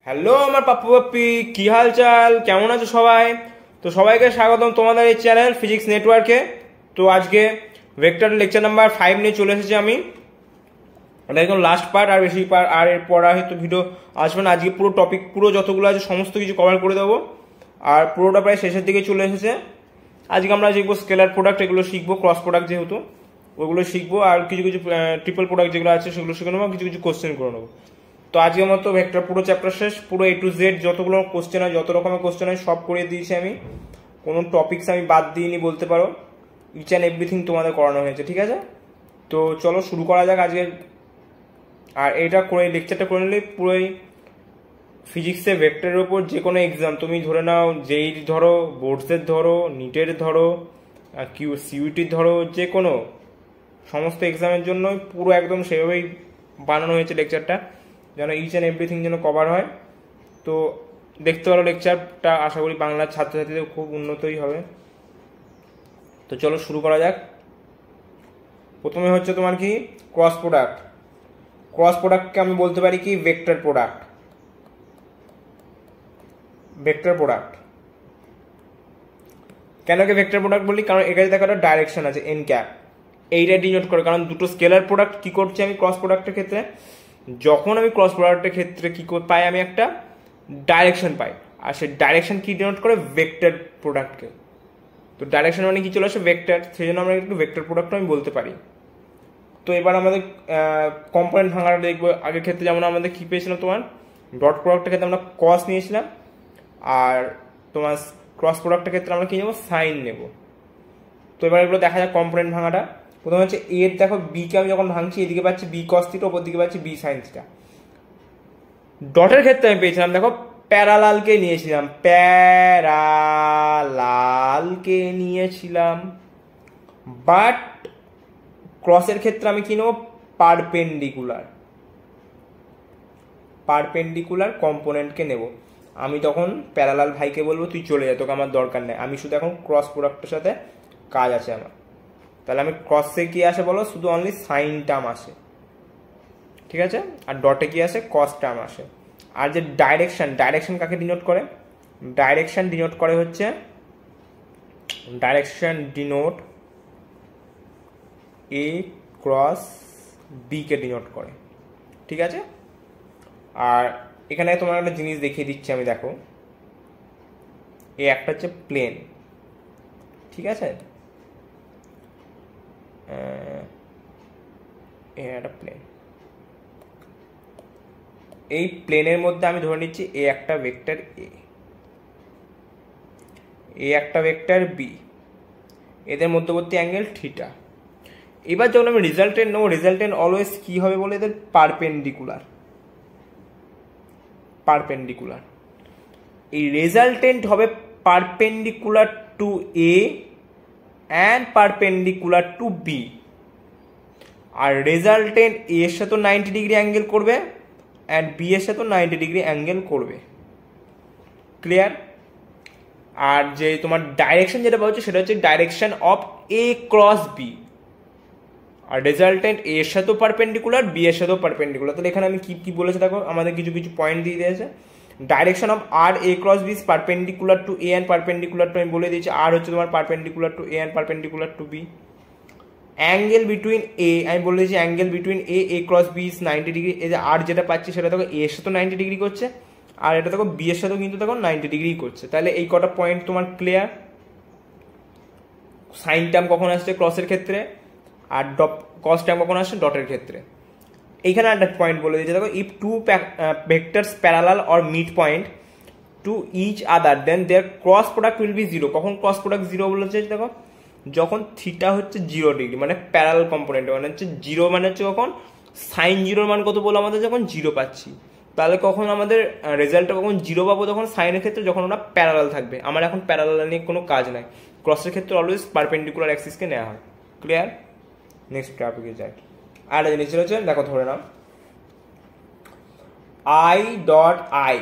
Hello আমার Pappu puppy, কি হাল চাল, কেমন আছো সবাই? তো সবাইকে স্বাগতম তোমাদের এই চ্যানেল ফিজিক্স নেটওয়ার্কে। তো আজকে ভেক্টর লেকচার নাম্বার 5 নিয়ে চলে এসেছি আমি। এটা একদম লাস্ট পার্ট, আর বেশি পার্ট আর এর পড়া হয়তো ভিডিও আসবে না। আজকে পুরো টপিক, পুরো যতগুলো আছে সমস্ত কিছু কভার করে দেবো, আর পুরোটা প্রায় শেষের দিকে চলে এসেছে। আজকে আমরা শিখবো স্কেলার প্রোডাক্ট, এগুলো শিখবো, ক্রস প্রোডাক্ট যেহেতু ওগুলো শিখবো, আর কিছু কিছু ট্রিপল প্রোডাক্ট যেগুলো আছে সেগুলো শিখে নেবো, কিছু কিছু কোশ্চেন করে নেবো। তো আজকের মতো ভেক্টর পুরো চ্যাপ্টার শেষ, পুরো A to Z যতগুলো কোশ্চেন হয়, যত রকমের কোশ্চেন হয় সব করে দিয়েছি আমি, কোনো টপিকস আমি বাদ দিইনি বলতে পারো। ইচ অ্যান্ড এভরিথিং তোমাদের করানো হয়েছে, ঠিক আছে? তো চলো শুরু করা যাক আজকে। আর এটা করে লেকচারটা করে নিলে পুরোই ফিজিক্সে ভেক্টরের ওপর যে কোনো এক্সাম তুমি ধরে নাও, যেই ধরো, বোর্ডসের ধরো, নিটের ধরো, সিইউটির ধরো, যে কোনো সমস্ত এক্সামের জন্যই পুরো একদম সেভাবেই বানানো হয়েছে লেকচারটা, যেন ইচ অ্যান্ড এভরিথিং যেন কভার হয়। তো দেখতে পারো লেকচারটা, আশা করি বাংলার ছাত্রছাত্রীদের খুব উন্নতই হবে। তো চলো শুরু করা যাক। প্রথমে হচ্ছে তোমার কি ক্রস প্রোডাক্ট। ক্রস প্রোডাক্টকে আমি বলতে পারি কি ভেক্টর প্রোডাক্ট। ভেক্টর প্রোডাক্ট কেন কি ভেক্টর প্রোডাক্ট বলি? কারণ এখানে দেখো একটা ডাইরেকশন আছে এন ক্যাপ, এইটা ডিনোট করে। কারণ দুটো স্কেলার প্রোডাক্ট কি করছে আমি ক্রস প্রোডাক্টের ক্ষেত্রে, যখন আমি ক্রস প্রোডাক্টের ক্ষেত্রে কি পাই, আমি একটা ডাইরেকশন পাই, আর সেই ডাইরেকশন কি ডিনোট করে? ভেক্টর প্রোডাক্টকে। তো ডাইরেকশন মানে কি চলে আসে? ভেক্টর, সেই জন্য আমরা একটু ভেক্টর প্রোডাক্ট আমি বলতে পারি। তো এবার আমাদের কম্পোনেন্ট ভাঙাটা দেখবো। আগের ক্ষেত্রে যেমন আমাদের কি পেয়েছিলাম, তোমার ডট প্রোডাক্টের ক্ষেত্রে আমরা কস নিয়েছিলাম, আর তোমার ক্রস প্রোডাক্টের ক্ষেত্রে আমরা কি নেবো? সাইন নেব। তো এবার এগুলো দেখা যাক কম্পোনেন্ট ভাঙাটা। প্রথমে হচ্ছে এর, দেখো বিকে আমি যখন ভাঙছি এদিকে পাচ্ছি বি কস থিটা, ওপর দিকে পাচ্ছি বি সাইন থিটা। ডটের ক্ষেত্রে আমি পেয়েছিলাম, দেখো প্যারালালকে নিয়েছিলাম, প্যারালালকে নিয়েছিলাম, বাট ক্রসের ক্ষেত্রে আমি কি নেবো? পারপেন্ডিকুলার, পারপেন্ডিকুলার কম্পোনেন্টকে নেব। আমি তখন প্যারালাল ভাইকে বলবো তুই চলে যা, তোকে আমার দরকার নেই, আমি শুধু এখন ক্রস প্রোডাক্টের সাথে কাজ আছে আমার। তাহলে আমি ক্রসে কি আসে বলো? শুধু অনলি সাইন টার্ম আসে, ঠিক আছে? আর ডটে কি আসে? কস টার্ম আসে। আর যে ডাইরেকশন, ডাইরেকশন কাকে ডিনোট করে? ডাইরেকশন ডিনোট করে হচ্ছে, ডাইরেকশন ডিনোট এ ক্রস বি কে ডিনোট করে, ঠিক আছে? আর এখানে তোমার একটা জিনিস দেখিয়ে দিচ্ছি আমি, দেখো এ একটা হচ্ছে প্লেন, ঠিক আছে? একটা প্লেন, এই প্লেনের মধ্যে আমি ধরে নিচ্ছি এ একটা ভেক্টর এ একটা ভেক্টর বি, এদের মধ্যবর্তী অ্যাঙ্গেল থিটা। এবার যখন আমি রেজাল্টেন্ট নেবো, রেজাল্টেন্ট অলওয়েজ কি হবে বলে? এদের পারপেন্ডিকুলার, পারপেন্ডিকুলার। এই রেজাল্টেন্ট হবে perpendicular to A and perpendicular to B. আর রেজাল্টেন্ট এ এর সাথে 90 ডিগ্রি অ্যাঙ্গেল করবে, অ্যান্ড বি এর সাথে 90 ডিগ্রি অ্যাঙ্গেল করবে। ক্লিয়ার? আর যে তোমার ডাইরেকশন যেটা বলছে সেটা হচ্ছে direction of A cross B, আর রেজাল্টেন্ট এ এর সাথেও পারপেন্ডিকুলার, বি এর সাথেও পারপেন্ডিকুলার। তাহলে এখানে আমি কি কি বলেছি দেখো, আমাদের কিছু কিছু পয়েন্ট দিয়ে দিয়েছে। Direction of R A cross B is perpendicular to A and perpendicular to, আমি বলে দিয়েছি আর হচ্ছে তোমার perpendicular to A and perpendicular to B. Angle between A, আমি বলে দিয়েছি angle between A cross B is 90 degree. এই যে আর যেটা পাচ্ছি সেটা দেখো এ এর সাথেও 90 ডিগ্রি করছে, আর এটা দেখো বি এর সাথেও কিন্তু দেখো 90 ডিগ্রি করছে। তাহলে এই কটা পয়েন্ট তোমার ক্লিয়ার। সাইন টার্ম কখন আসছে ক্রসের ক্ষেত্রে, আর কস টার্ম কখন আসছে ডটের ক্ষেত্রে। এইখানে একটা পয়েন্ট বলে দিয়েছে, দেখো if two vectors parallel or mid point to each other then their cross product will be zero. কখন ক্রস প্রোডাক্ট জিরো বলেছে? দেখো যখন থিটা হচ্ছে 0 ডিগ্রি, মানে প্যারালাল কম্পোনেন্ট, মানে হচ্ছে জিরো, মানে হচ্ছে কখন সাইন জিরোর মান কত বলো আমাদের? যখন জিরো পাচ্ছি। তাহলে কখন আমাদের রেজাল্টটা কখন জিরো পাবো? তখন সাইনের ক্ষেত্রে যখন ওরা প্যারালাল থাকবে। আমার এখন প্যারালাল নিয়ে কোনো কাজ নাই, ক্রসের ক্ষেত্রে অলওয়েজ পারপেন্ডিকুলার অ্যাক্সিসকে নেওয়া হয়। ক্লিয়ার? নেক্সট টপিকে যাই। আর একটা জিনিস হচ্ছে, দেখো ধরে নাও আই ডট আই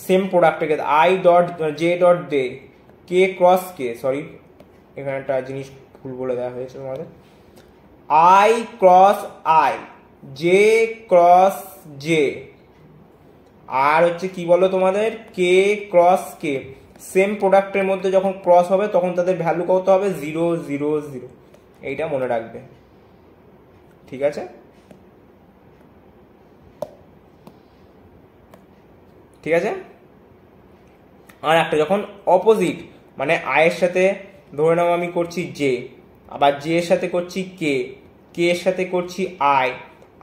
সেম প্রোডাক্টের ক্ষেত্রে আই ডট জে ডট দে কে ক্রস কে, সরি এখানে একটা জিনিস ভুল বলে দেওয়া হয়েছে তোমাদের। I cross i, j cross j, আর হচ্ছে কি বলো তোমাদের কে ক্রস কে, সেম প্রোডাক্টের মধ্যে যখন ক্রস হবে তখন তাদের ভ্যালু কত হবে 0 0 0, এইটা মনে রাখবে, ঠিক আছে? ঠিক আছে। আর একটা যখন অপোজিট মানে আয়ের সাথে ধরে নাও আমি করছি জে, আবার জে এর সাথে করছি কে, কে এর সাথে করছি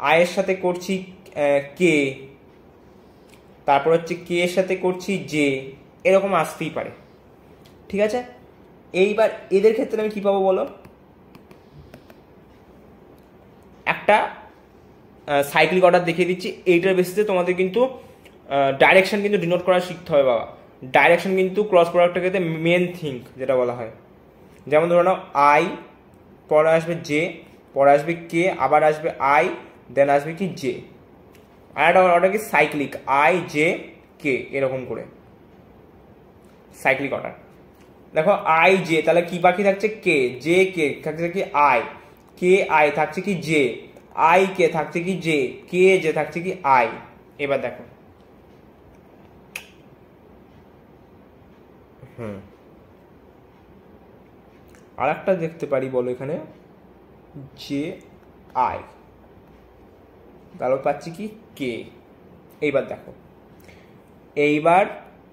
আয়ের সাথে করছি কে, তারপর হচ্ছে কে এর সাথে করছি জে, এরকম আসতেই পারে, ঠিক আছে? এইবার এদের ক্ষেত্রে আমি কি পাবো বলো, একটা সাইক্লিক অর্ডার দেখিয়ে দিচ্ছি, এইটার বেসিসে তোমাদের কিন্তু ডাইরেকশন কিন্তু ডিনোট করা শিখতে হবে বাবা। ডাইরেকশন কিন্তু ক্রস প্রোডাক্টের ক্ষেত্রে মেন থিঙ্ক যেটা বলা হয়। যেমন ধরো নাও আই, পরে আসবে জে, পরে আসবে কে, আবার আসবে আই, দেন আসবে কি জে। আর একটা অর্ডার কি সাইক্লিক, আই জে কে, এরকম করে সাইক্লিক অর্ডার। দেখো আই জে, তাহলে কি বাকি থাকছে কে, জে কে থাকছে কি আই, কে আই থাকছে কি জে, আই কে থাকছে কি জে, কে জে থাকছে কি আই। এবার দেখো আর একটা দেখতে পারি বলো এখানে জে আই, তারপর পাচ্ছি কি কে। এইবার দেখো, এইবার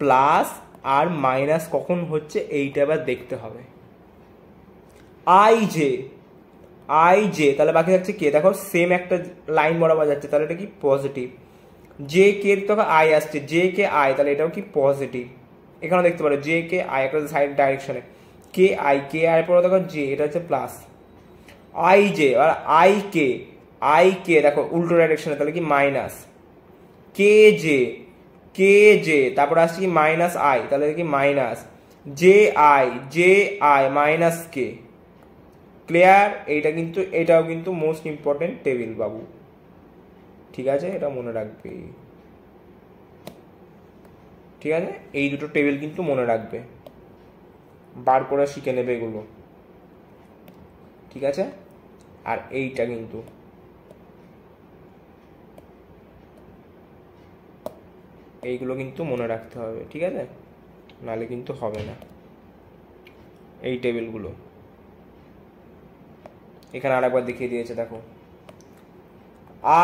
প্লাস আর মাইনাস কখন হচ্ছে এইটা এবার দেখতে হবে। আই জে তাহলে বাকি থাকছে কে, দেখো সেম একটা লাইন বরাবর যাচ্ছে, তাহলে এটা কি পজিটিভ। জে কে তখন আই আসছে, জে কে আই, তাহলে এটাও কি পজিটিভ। এখানে দেখতে পারো জে কে আই একটা সাইড ডাইরেকশনে, কে আই পরে দেখো জে, এটা হচ্ছে প্লাস। আই জে আর আই কে দেখো উল্টো ডাইরেকশনে, তাহলে কি মাইনাস। কে জে তারপরে আসছে কি মাইনাস আই, তাহলে কি minus. J I minus K. Clear? এইটা কিন্তু এটাও কিন্তু মোস্ট ইম্পর্টেন্ট টেবিল বাবু, ঠিক আছে? এটা মনে রাখবে, ঠিক আছে? এই দুটো টেবিল কিন্তু মনে রাখবে, বার করে শিখে নেবে এগুলো, ঠিক আছে? আর এইটা কিন্তু এইগুলো কিন্তু মনে রাখতে হবে, ঠিক আছে? নাহলে কিন্তু হবে না। এই টেবিলগুলো এখানে আরেকবার দেখিয়ে দিয়েছে, দেখো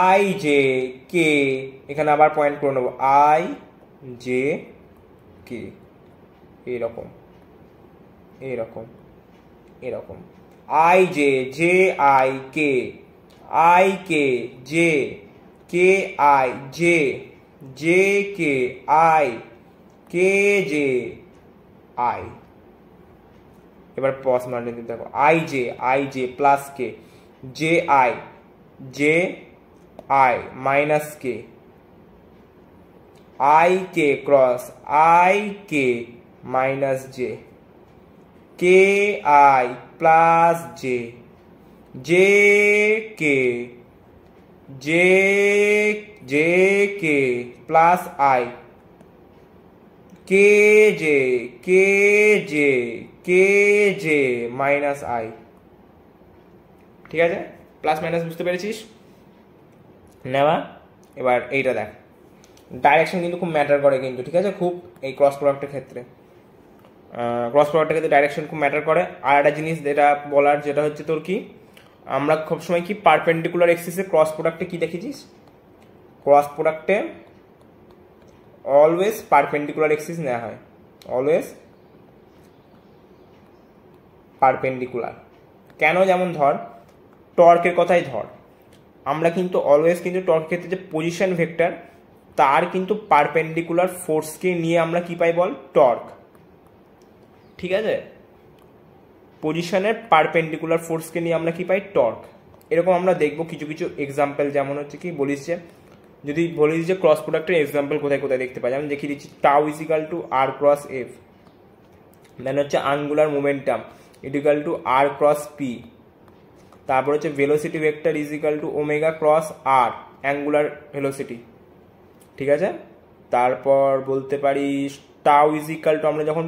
আই জে কে, এখানে আবার পয়েন্ট করে নেবো আই জে কে, এরকম এরকম এরকম। I J I K J k I J k I K J I. এবার পজ মারলে দেখো I J plus K, J I minus K, I K cross I K minus J, k I plus J k plus I, K J minus I, ঠিক আছে? Plus minus বুঝতে পেরেছিস নেওয়া? এবার এইটা দেখ, ডাইরেকশন কিন্তু খুব ম্যাটার করে কিন্তু, ঠিক আছে? খুব এই ক্রস প্রোডাক্টের ক্ষেত্রে ডাইরেকশন খুব ম্যাটার করে। আর একটা জিনিস যেটা বলার, যেটা হচ্ছে তোর কি, আমরা সবসময় কি পারপেন্ডিকুলার এক্সিসে ক্রস প্রোডাক্টে কি দেখেছিস, ক্রস প্রোডাক্টে অলওয়েজ পারপেন্ডিকুলার এক্সিস নেওয়া হয়, অলওয়েজ পারপেন্ডিকুলার। কেন? যেমন ধর টর্কের কথাই ধর, আমরা কিন্তু অলওয়েজ কিন্তু টর্কের ক্ষেত্রে যে পজিশন ভেক্টর, তার কিন্তু পারপেন্ডিকুলার ফোর্সকে নিয়ে আমরা কি পাই বল, টর্ক, ঠিক আছে? পজিশনের পারপেন্ডিকুলার ফোর্সকে নিয়ে আমরা কি পাই, টর্ক। এরকম আমরা দেখবো কিছু কিছু এক্সাম্পল, যেমন হচ্ছে কি বলিস যে, যদি বলিস যে ক্রস প্রোডাক্টের এক্সাম্পল কোথায় কোথায় দেখতে পাই, আমি দেখিয়ে দিচ্ছি। Tau is equal to R cross F, then হচ্ছে angular momentum is equal to R cross p, তারপর হচ্ছে velocity vector is equal to omega cross r angular velocity, ঠিক আছে? তারপর বলতে পারি টাউ ইজিক্যাল টু, আমরা যখন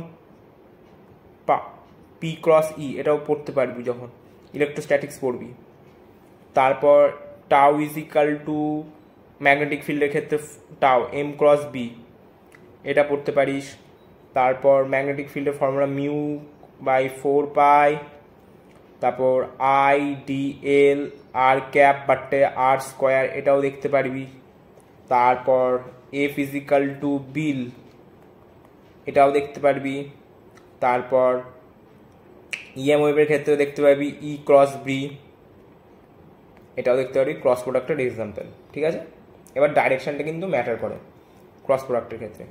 পি ক্রস ই এটাও পড়তে পারবি যখন ইলেকট্রোস্ট্যাটিক্স পড়বি। তারপর টাউ ইজিক্যাল টু ম্যাগনেটিক ফিল্ডের ক্ষেত্রে টাও এম ক্রস বি, এটা পড়তে পারিস। তারপর ম্যাগনেটিক ফিল্ডের ফর্মুলা মিউ বাই 4 পাই, তারপর I D L R cap বাটে আর স্কোয়ার, এটাও দেখতে পারবি। তারপর এ ফিজিক্যাল টু বিল, এটাও দেখতে পারবি। তারপর ইএম ওয়েভের ক্ষেত্রে দেখতে পারবি ই ক্রস বি, এটাও দেখতে পারবি ক্রস প্রোডাক্টের এক্সাম্পল। ঠিক আছে, এবার ডাইরেকশনটা কিন্তু ম্যাটার করে ক্রস প্রোডাক্টের ক্ষেত্রে।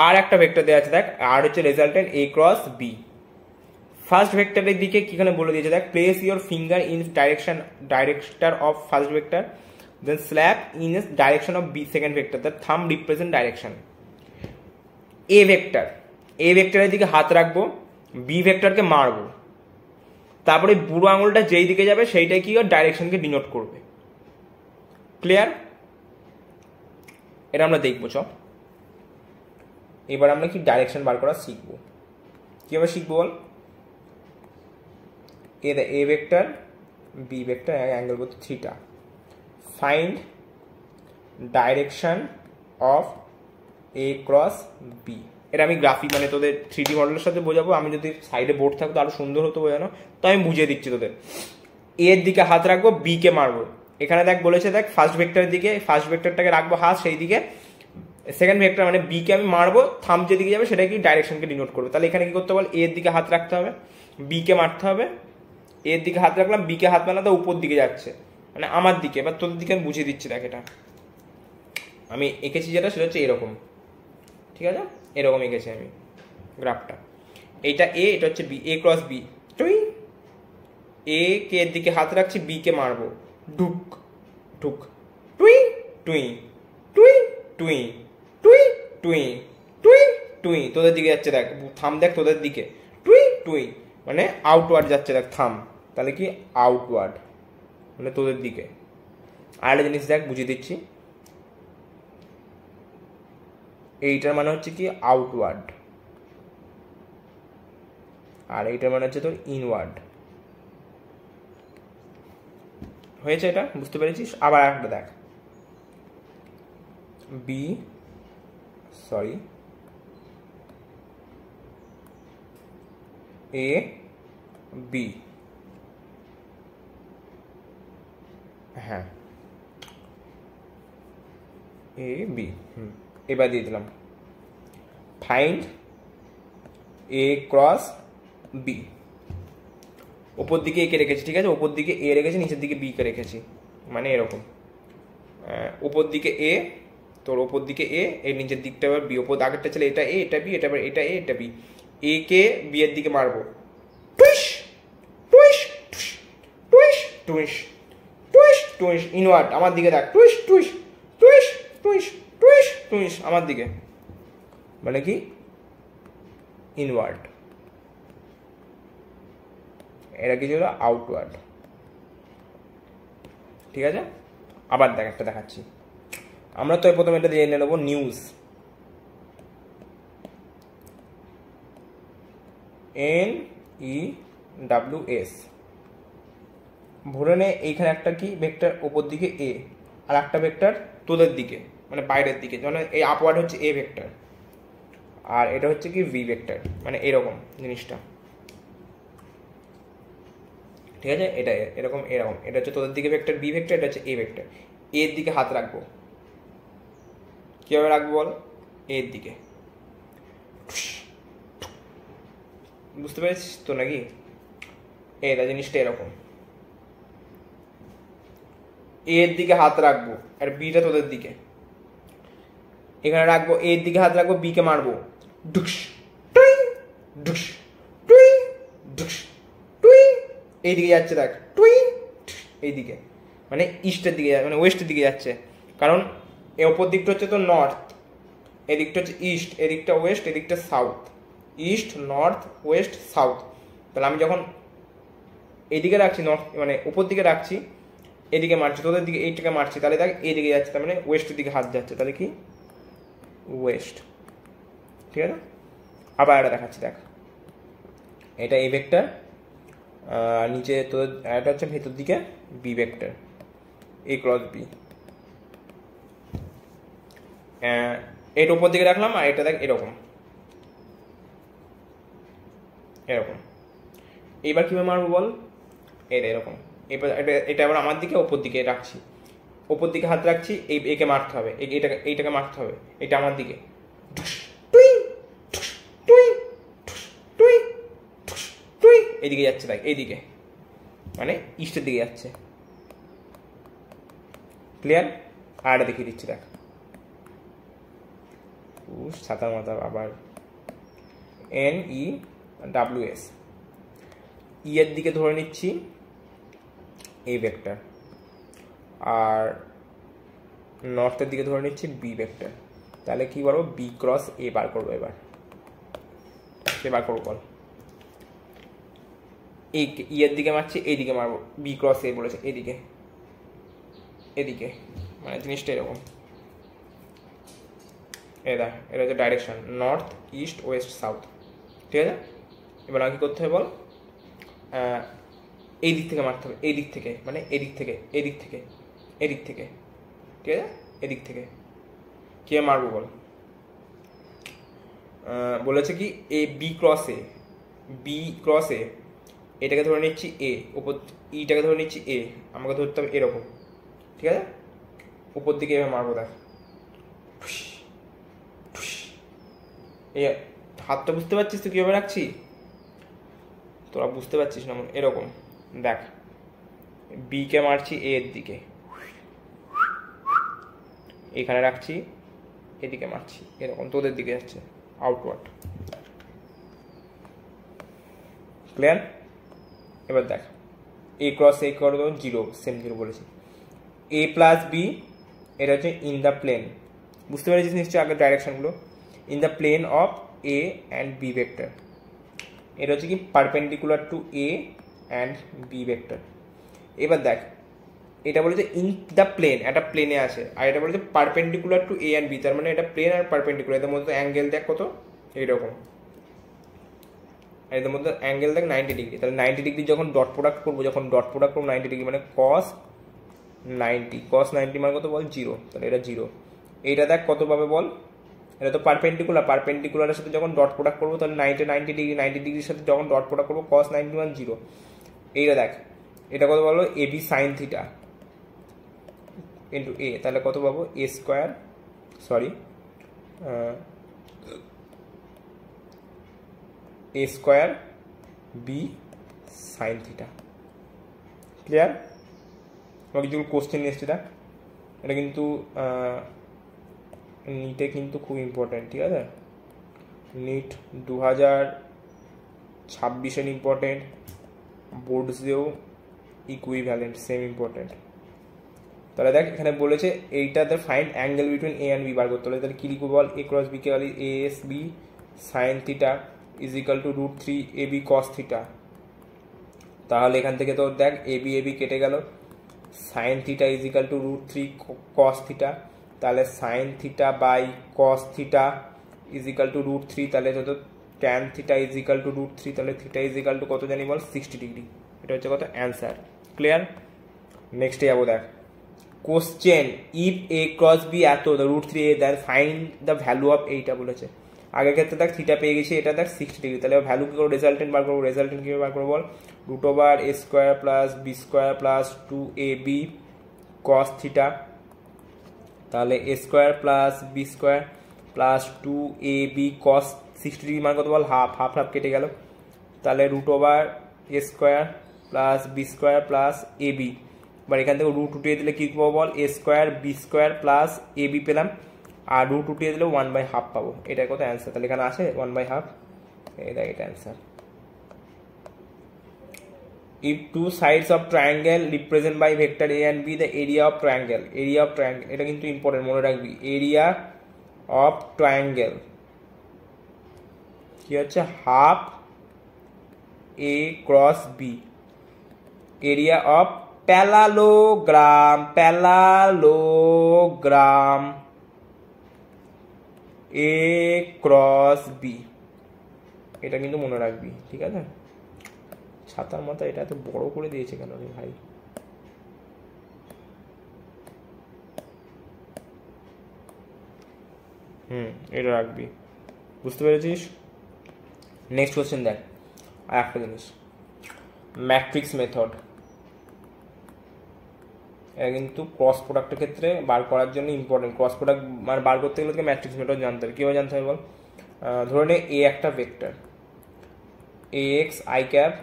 আর একটা ভেক্টর দেওয়া আছে দেখ, আর হচ্ছে resultant A cross B. First ভেক্টরের দিকে কিখানে বলে দিয়েছে দেখ, place your finger in director of first vector, then slap in direction of B second vector, the thumb represent direction. A ভেক্টরের দিকে হাত রাখবো, বি ভেক্টরকে মারবো, তারপরে বুড়ো আঙুলটা যেই দিকে যাবে সেইটাই কি ডাইরেকশনকে ডিনোট করবে। ক্লিয়ার? এটা আমরা দেখবো। চ এবার আমরা কি ডাইরেকশন বার করা শিখবো। কিভাবে শিখবো বল? A vector B vector angle করতে theta, find direction of A cross B. এটা আমি গ্রাফিক মানে তোদের 3D মডেলের সাথে বোঝাবো। আমি যদি সাইডে বোর্ড থাকতো আরো সুন্দর হতো বোঝানো, তো আমি বুঝিয়ে দিচ্ছি তোদের। এর দিকে হাত রাখবো, বি কে মারবো। এখানে দেখ বলেছে, দেখ ফার্স্ট ভেক্টরের দিকে ফার্স্ট ভেক্টরটাকে রাখবো হাত, সেই দিকে সেকেন্ড ভেক্টর মানে বি কে আমি মারবো, থাম যেদিকে যাবে সেটা কি ডাইরেকশনকে ডিনোট করবে। তাহলে এখানে কি করতে বল, এর দিকে হাত রাখতে হবে, বি কে মারতে হবে। এর দিকে হাত রাখলাম, বি কে হাত মারলাম, তো উপর দিকে যাচ্ছে মানে আমার দিকে। এবার তোদের দিকে আমি বুঝিয়ে দিচ্ছি। দেখ এটা আমি এঁকেছি যেটা, সেটা হচ্ছে এরকম। ঠিক আছে, এরকম এঁকেছি আমি গ্রাফটা। এইটা এ, এটা হচ্ছে বি, এ ক্রস বি। টুই এ কে এর দিকে হাত রাখছি, বি কে মারবো, ঢুক ঢুক, টুই টুই টুই টুই টুই টুই টুই টুই, তোদের দিকে যাচ্ছে দেখ, থাম দেখ তোদের দিকে, টুই টুই মানে আউটওয়ার্ড যাচ্ছে দেখ থাম, তাহলে কি আউটওয়ার্ড মানে তোদের দিকে। আর একটা জিনিস দেখ বুঝিয়ে দিচ্ছি, এইটার মানে হচ্ছে কি আউটওয়ার্ড, আর এইটার মানে হচ্ছে তোর ইনওয়ার্ড। হয়েছে? এটা বুঝতে পেরেছিস? আবার একটা দেখ, বি সরি এ বি, হ্যাঁ এ বি, এবার দিয়ে দিলাম ফাইন্ড এ ক্রস বি। ওপর দিকে এ কে রেখেছি, ঠিক আছে, ওপর দিকে এ রেখেছি, নিচের দিকে বি কে রেখেছি, মানে এরকম ওপর দিকে এ, তোর ওপর দিকে এ, এর নিচের দিকটা এবার বি। ওপর আগেরটা ছিল এটা এ, এটা বি, এটা এটা এ, এটা বি। এ কে বি এর দিকে মারবো, টুইশ টুইশ টুইশ টুইশ টুইশ টুইশ, ইনওয়ার্ড আমার দিকে দেখ, টুইশ টুইশ টুইশ টুইশ টুইশ টুইশ আমার দিকে, মানে কি ইনওয়ার্ড। এটা কি ছিল আউটওয়ার্ড। ঠিক আছে, আবার দেখ একটা দেখাচ্ছি। আমরা তো প্রথমে এটা দিয়ে নেবো নিউজ, NEWS, ভরে নে। এইখানে একটা কি ভেক্টর ওপর দিকে এ, আর একটা ভেক্টর তোদের দিকে মানে বাইরের দিকে, মানে এই আপওয়ার্ড হচ্ছে এ ভেক্টর, আর এটা হচ্ছে কি ভি ভেক্টর, মানে এরকম জিনিসটা। ঠিক আছে, এটা এরকম এরকম, এটা হচ্ছে তোদের দিকে ভেক্টর বি ভেক্টর, এটা হচ্ছে এ ভেক্টর। এর দিকে হাত রাখবো, কিভাবে রাখবো বল, এর দিকে, বুঝতে পেরেছিস তো নাকি? এটা জিনিসটা এরকম, এর দিকে হাত রাখবো আর বিটা তোদের দিকে, এখানে রাখবো, এর দিকে হাত রাখবো, বি কে মারবো, ডুকস টুই ডুকস টুই ডুকস টুই, এইদিকে যাচ্ছে দেখ, টুই এইদিকে মানে ইস্টের দিকে, মানে ওয়েস্টের দিকে যাচ্ছে, কারণ এর ওপর দিকটা হচ্ছে তো নর্থ, এদিকটা হচ্ছে ইস্ট, এদিকটা ওয়েস্ট, এদিকটা south, east north West south. তাহলে আমি যখন এইদিকে রাখছি নর্থ মানে উপর দিকে রাখছি, এদিকে মারছি, তোদের দিকে এইটাকে মারছি, তাহলে দেখ এইদিকে যাচ্ছে, তার মানে ওয়েস্টের দিকে হাত যাচ্ছে, তাহলে কি ওয়েস্ট। ঠিক আছে, আবার এটা দেখাচ্ছি দেখ, এটা এ ভেক্টর, নিচে তোদের এটা হচ্ছে ভেতর দিকে বি ভেক্টর, এ ক্রস বি, এটা উপর দিকে রাখলাম আর এটা দেখ এরকম এরকম। এইবার কীভাবে মারবো বল, এটা এরকম, এবার এটা আবার আমার দিকে ওপর দিকে রাখছি, ওপর দিকে হাত রাখছি, একে মারতে হবে, এইটাকে মারতে হবে, এটা আমার দিকে, এইদিকে যাচ্ছে দেখ, এইদিকে মানে ইস্টের দিকে যাচ্ছে। ক্লিয়ার? আর এটা দেখিয়ে দিচ্ছি দেখ, সাতার মাথা আবার NEWS, এর দিকে ধরে নিচ্ছি এ ভেক্টর, আর নর্থের দিকে ধরে নিচ্ছি বি ভেক্টর। তাহলে কি করবো, বি ক্রস এ বার করবো। এবার সে বার করবো বল, এর দিকে মারছি, এইদিকে মারবো, বি ক্রস এ বলেছে, এদিকে এদিকে, মানে জিনিসটা এরকম। এটা হচ্ছে direction, north east West south. ঠিক আছে, এবার আগে করতে হবে বল, এই দিক থেকে মারতে হবে, এই দিক থেকে, মানে এদিক থেকে, এদিক থেকে, এদিক থেকে। ঠিক আছে, এদিক থেকে কে মারবো বল, বলেছে কি A B cross A, B cross এ, এটাকে ধরে নিচ্ছি এ, উপর ইটাকে ধরে নিচ্ছি এ, আমাকে ধরতে হবে এরকম। ঠিক আছে, উপর দিকে এভাবে মারবো দেখ, এই হাতটা বুঝতে পারছিস তো কীভাবে রাখছি, তোরা বুঝতে পারছিস না এরকম দেখ, বি কে মারছি এ এর দিকে, এখানে রাখছি, এদিকে মারছি এরকম, তোদের দিকে যাচ্ছে আউটওয়ার্ড। ক্লিয়ার? এবার দেখ, এ ক্রস এ করে দেবো জিরো, সেম জিরো বলেছি। এ প্লাস বি, এটা হচ্ছে ইন দ্য প্লেন, বুঝতে পেরেছিস নিশ্চয়ই আগের ডাইরেকশনগুলো, in the plane of A and B vector. এটা হচ্ছে কি perpendicular to A and B vector. এবার দেখ, এটা বলেছে ইন দ্য প্লেন, একটা প্লেনে আছে, আর এটা বলেছে perpendicular to A and B, তার মানে এটা প্লেন আর পারপেন্ডিকুলার, এদের মধ্যে অ্যাঙ্গেল দেখ কত, এইরকম, এদের মধ্যে অ্যাঙ্গেল দেখ 90 ডিগ্রি। তাহলে 90 ডিগ্রি যখন ডট প্রোডাক্ট করবো, যখন ডট প্রোডাক্ট করবো 90 ডিগ্রি, মানে কস 90 মানে কত বল, জিরো। তাহলে এটা জিরো। এইটা দেখ কত পাবে বল, এটা তো পারপেন্ডিকুলারের সাথে যখন ডট প্রোডাক্ট করবো তাহলে 90 ডিগ্রির সাথে যখন ডট প্রোডাক্ট করবো কস 90 মানে জিরো। এইটা দেখ, এটা কত বলো, A B sine theta into A, তাহলে কত পাবো, A square, sorry A square B sine theta. Clear? আমার কিছু কোশ্চেন এসছে দেখ, এটা কিন্তু নিটে কিন্তু খুব ইম্পর্টেন্ট। ঠিক আছে, নিট 2026 ইম্পর্টেন্ট, বোর্ডসেও ইকুইভ্যালেন্ট সেম ইম্পর্টেন্ট। তাহলে দেখ এখানে বলেছে এইটাতে find angle between A and B বার করতে হবে। তাহলে কী লিখবো বল, এ ক্রস বি কে বলি A S B sine theta is equal to √3 A B cos theta. তাহলে এখান থেকে তো দেখ এ বি কেটে গেল, sine theta is equal to √3 cos theta, তাহলে sine theta by cos theta is equal to √3, তাহলে তো tan theta is equal to √3, তাহলে থিটা ইজ ইকাল টু কত জানি বল, 60 ডিগ্রি। এটা হচ্ছে কত অ্যান্সার। ক্লিয়ার? নেক্সটে যাবো দেখ, question if A cross B এত √3 A, then find the value of, এইটা বলেছে। আগের ক্ষেত্রে দেখ থিটা পেয়ে গেছি, এটা দেখ 60 ডিগ্রি, তাহলে ভ্যালু কী করবো, রেজাল্টেন্ট বার করবো। রেজাল্টেন্ট কীভাবে বার করবো বল, √a square plus B square plus 2ab cos theta, তাহলে A square plus B square plus 2ab cos 60 degree মানে কত বল, হাফ হাফ কেটে গেল, তাহলে √a square plus B square plus ab। এবার এখান থেকে √2 উঠিয়ে দিলে কী পাবো বল, A square B square plus ab পেলাম, আর √2 উঠিয়ে দিলে 1/2 পাবো। এটাই কত অ্যান্সার, তাহলে এখানে আছে 1/2, এটা answer. If two sides of triangle represent by vector a and b the area of triangle, এটা কিন্তু ইম্পর্টেন্ট, মনে রাখবি, এরিয়া অফ ট্রায়াঙ্গেল কি হচ্ছে, half A cross B, area of parallelogram A cross B, এটা কিন্তু মনে রাখবি। ঠিক আছে, ছাতার মাথা এটা এত বড় করে দিয়েছে কেন রে ভাই। এটা রাখবি, বুঝতে পেরেছিস? নেক্সট কোশ্চেন দেখ, আর একটা জিনিস, ম্যাট্রিক্স মেথড, এটা কিন্তু ক্রস প্রোডাক্টের ক্ষেত্রে বার করার জন্য ইম্পর্টেন্ট। ক্রস প্রোডাক্ট মানে বার করতে গেলে তোকে ম্যাট্রিক্স মেথড জানতে হবে। কীভাবে জানতে হবে বল? ধরে নে এ একটা vector, A X I cap,